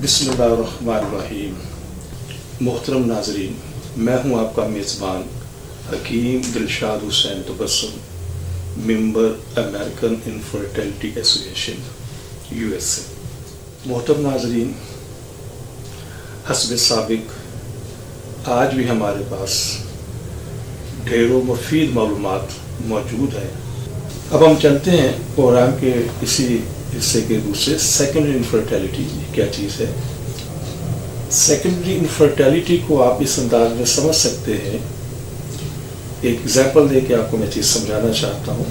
बिस्मिल्लाहिर्रहमानिर्रहीम। मोहतरम नाजरीन, मैं हूं आपका मेज़बान हकीम Dilshad Hussain Tabassum, member American infertility association USA। मोहतरम नाजरीन, हस्ब साबिक आज भी हमारे पास ढेरों मुफीद मालूमात मौजूद है। अब हम चलते हैं प्रोग्राम के इसी हिस्से के दूसरे सेकेंडरी इनफर्टिलिटी क्या चीज़ है। सेकेंडरी इनफर्टिलिटी को आप इस अंदाज में समझ सकते हैं, एक एग्जाम्पल दे के आपको मैं चीज़ समझाना चाहता हूँ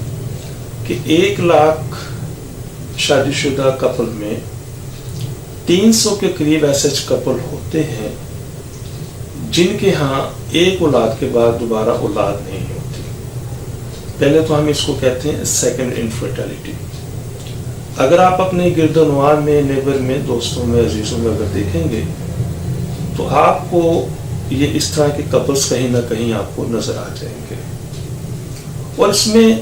कि 1 लाख शादीशुदा कपल में 300 के करीब ऐसे कपल होते हैं जिनके यहाँ एक औलाद के बाद दोबारा औलाद नहीं होती। पहले तो हम इसको कहते हैं सेकेंड इनफर्टिलिटी। अगर आप अपने गिरदोनवार में, नेबर में, दोस्तों में, अजीजों में अगर देखेंगे तो आपको ये इस तरह के कपल्स कहीं ना कहीं आपको नजर आ जाएंगे। और इसमें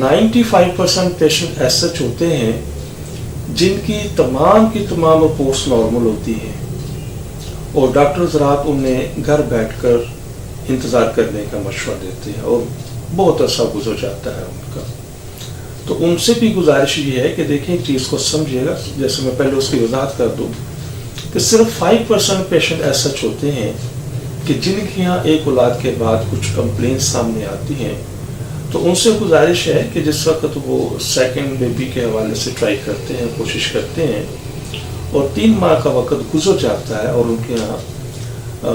95% पेशेंट ऐसे होते हैं जिनकी तमाम की तमाम रिपोर्ट्स नॉर्मल होती हैं और डॉक्टर हज़रात उन्हें घर बैठकर इंतज़ार करने का मशवरा देते हैं और बहुत अरसा गुजर जाता है उनका। तो उनसे भी गुजारिश ये है कि देखें एक चीज़ को समझिएगा। जैसे मैं पहले उसकी वजाहत कर दूँ कि सिर्फ 5% पेशेंट ऐसे होते हैं कि जिनके यहाँ एक औलाद के बाद कुछ कंप्लेंट सामने आती हैं। तो उनसे गुजारिश है कि जिस वक्त वो सेकंड बेबी के हवाले से ट्राई करते हैं, कोशिश करते हैं और 3 माह का वक्त गुजर जाता है और उनके यहाँ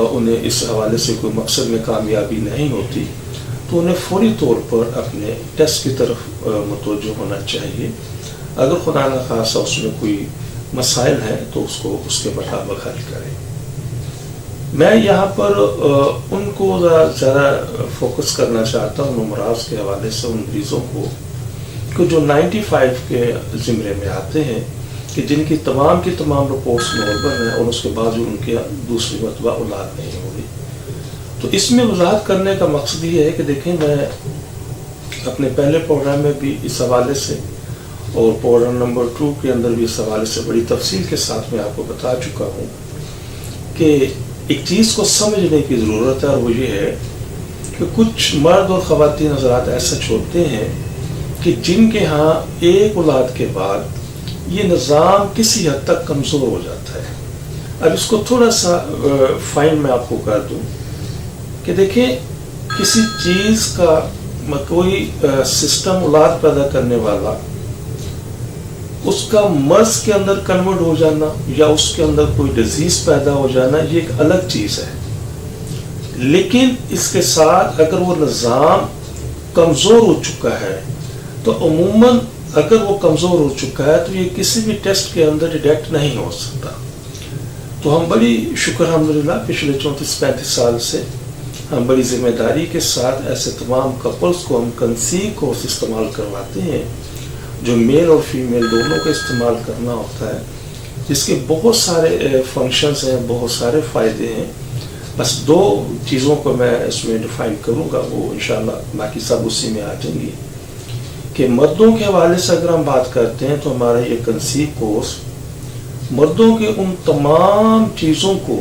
उन्हें इस हवाले से कोई मकसद में कामयाबी नहीं होती, तो उन्हें फौरी तौर पर अपने टेस्ट की तरफ मुतवज्जो होना चाहिए। अगर खुदा न खासा उसमें कोई मसाइल हैं तो उसको उसके मुताबिक हल करें। मैं यहाँ पर उनको ज़्यादा फोकस करना चाहता हूँ नमराज के हवाले से, उन मरीज़ों को जो 95 के ज़िम्मे में आते हैं कि जिनकी तमाम की तमाम रिपोर्ट्स नॉर्मल हैं और उसके बावजूद उनके दूसरी मरतबा औलाद नहीं हो रही। तो इसमें वजाहत करने का मकसद ये है कि देखें, मैं अपने पहले प्रोग्राम में भी इस हवाले से और प्रोग्राम नंबर 2 के अंदर भी इस हवाले से बड़ी तफसील के साथ मैं आपको बता चुका हूँ कि एक चीज़ को समझने की ज़रूरत है और वो ये है कि कुछ मर्द और ख़वातीन हज़रात ऐसे होते हैं कि जिनके यहाँ एक औलाद के बाद ये निज़ाम किसी हद तक कमज़ोर हो जाता है। अब इसको थोड़ा सा फाइन मैं आपको कर दूँ कि देखिए, किसी चीज़ का कोई सिस्टम औलाद पैदा करने वाला, उसका मर्ज के अंदर कन्वर्ट हो जाना या उसके अंदर कोई डिजीज पैदा हो जाना, ये एक अलग चीज़ है। लेकिन इसके साथ अगर वो निज़ाम कमज़ोर हो चुका है तो अमूमन अगर वो कमज़ोर हो चुका है तो ये किसी भी टेस्ट के अंदर डिटेक्ट नहीं हो सकता। तो हम बड़ी शुक्र अल्हम्दुलिल्लाह पिछले 34-35 साल से हम बड़ी जिम्मेदारी के साथ ऐसे तमाम कपल्स को हम कंसीव कोर्स इस्तेमाल करवाते हैं जो मेल और फीमेल दोनों को इस्तेमाल करना होता है, जिसके बहुत सारे फंक्शंस हैं, बहुत सारे फ़ायदे हैं। बस 2 चीज़ों को मैं इसमें डिफ़ाइन करूँगा, वो इंशाल्लाह बाकी सब उसी में आ जाएंगी। कि मर्दों के हवाले से अगर हम बात करते हैं तो हमारा ये कंसीव कोर्स मर्दों के उन तमाम चीज़ों को,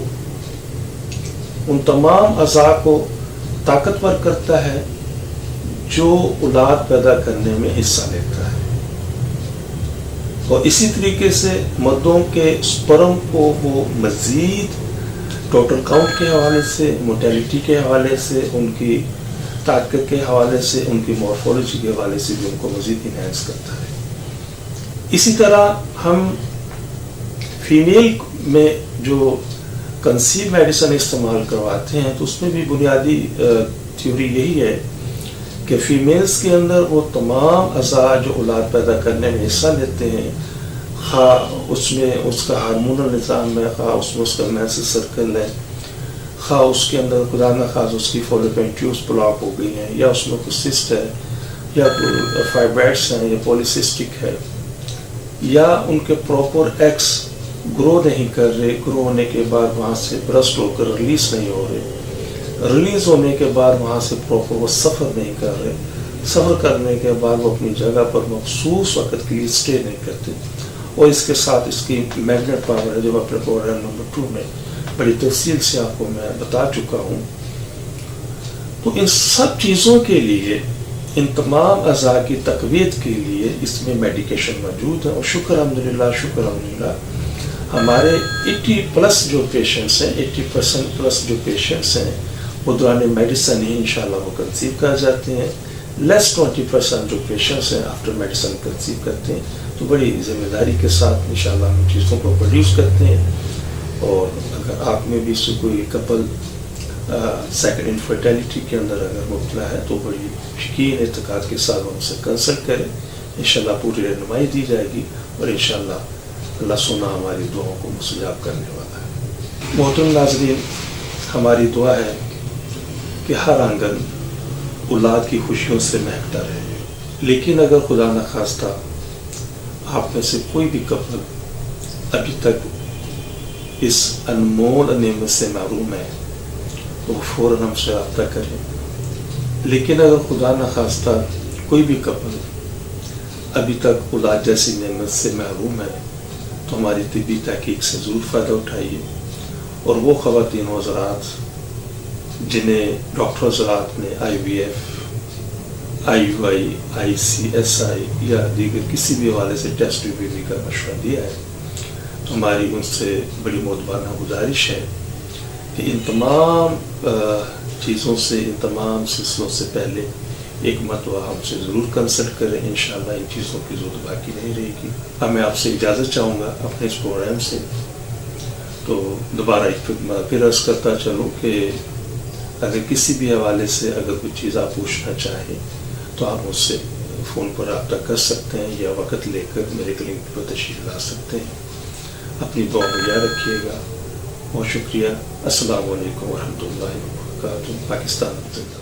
उन तमाम अज़ा को ताकतवर करता है जो औलाद पैदा करने में हिस्सा लेता है। और इसी तरीके से मर्दों के स्पर्म को वो मज़ीद टोटल काउंट के हवाले से, मोर्टेलिटी के हवाले से, उनकी ताकत के हवाले से, उनकी मॉर्फोलॉजी के हवाले से भी उनको मज़ीद इन्हेंस करता है। इसी तरह हम फीमेल में जो कंसीव मेडिसिन इस्तेमाल करवाते हैं तो उसमें भी बुनियादी थ्योरी यही है कि फीमेल्स के अंदर वो तमाम अज़ा जो औलाद पैदा करने में हिस्सा लेते हैं, खा उसमें उसका हार्मोनल निज़ाम है, खा उसमें उसका मेंस्ट्रुअल सर्कल है, खा उसके अंदर खुदा न खास उसकी फॉलोपियन ट्यूब्स ब्लॉक हो गई हैं, या उसमें कुछ सिस्ट है, या कोई फाइब्राइड्स हैं, या पॉलीसिस्टिक है, या उनके प्रॉपर एग्स ग्रो नहीं कर रहे, ग्रो होने के बाद वहाँ से ब्रस्ट होकर रिलीज नहीं हो रहे, रिलीज होने के बाद वहाँ से प्रॉपर वो सफ़र नहीं कर रहे, सफ़र करने के बाद वो अपनी जगह पर मखसूस वक्त के लिए स्टे नहीं करते اور اس کے ساتھ اس کی میگنیٹ پاور ہے جو اپنے پروگرام نمبر 2 میں بڑی تفصیل سے آپ کو میں بتا چکا ہوں. تو ان سب چیزوں کے لیے، ان تمام اعضاء کی تقویت کے لیے اس میں میڈیکیشن موجود ہے. اور شکر الحمدللہ ہمارے 80+ جو پیشنٹس ہیں، 80% جو پیشنٹس ہیں وہ دوران میڈیسن ہی انشاءاللہ وہ کنسیو کر جاتے ہیں. لیس 20% جو پیشنٹس ہیں آفٹر میڈیسن کنسیو کرتے ہیں. تو بڑی ذمہ داری کے ساتھ انشاءاللہ ہم چیزوں کو پروڈیوس کرتے ہیں. اور اگر آپ میں بھی سے کوئی کپل سیکنڈ انفرٹیلٹی کے اندر اگر مبتلا ہے تو بڑی یقین اعتقاد کے ساتھ ہم سے کنسلٹ کریں. انشاءاللہ پوری رہنمائی دی جائے گی اور انشاءاللہ اللہ سنا ہماری دعاؤں کو مستجاب کرنے والا ہے. محترم ناظرین، ہماری دعا ہے کہ ہر آنگن اولاد کی خوشیوں سے مہکتا رہے. لیکن اگر خدا نخواستہ آپ میں سے کوئی بھی کپل ابھی تک اس انمول نعمت سے محروم ہے تو فوراً ہم سے رابطہ کریں. لیکن اگر خدا نخواستہ کوئی بھی کپل ابھی تک اولاد جیسی نعمت سے محروم ہے تو ہماری طبی تحقیق سے ضرور فائدہ اٹھائیے. اور وہ خواتین و حضرات جنہیں ڈاکٹر حضرات نے IVF، IUI، ICSI یا دیگر کسی بھی حوالے سے ٹیسٹ بیبی کا مشورہ دیا ہے، تو ہماری ان سے بڑی معتبرانہ گزارش ہے کہ ان تمام چیزوں سے، ان تمام سلسلوں سے پہلے ایک مرتبہ ہم سے ضرور کنسلٹ کریں. انشاءاللہ ان چیزوں کی ضرورت باقی نہیں رہے گی. اب میں آپ سے اجازت چاہوں گا اپنے اس پروگرام سے. تو دوبارہ پھر عرض کرتا چلوں کہ اگر کسی بھی حوالے سے اگر کوئی چیز آپ پوچھنا چاہیں تو آپ مجھ سے فون پر رابطہ کر سکتے ہیں یا وقت لے کر میرے کلینک پر تشریف لا سکتے ہیں. اپنی دعا میں یاد رکھیے گا. بہت شکریہ. السلام علیکم ورحمۃ اللہ وبرکاتہ. پاکستان.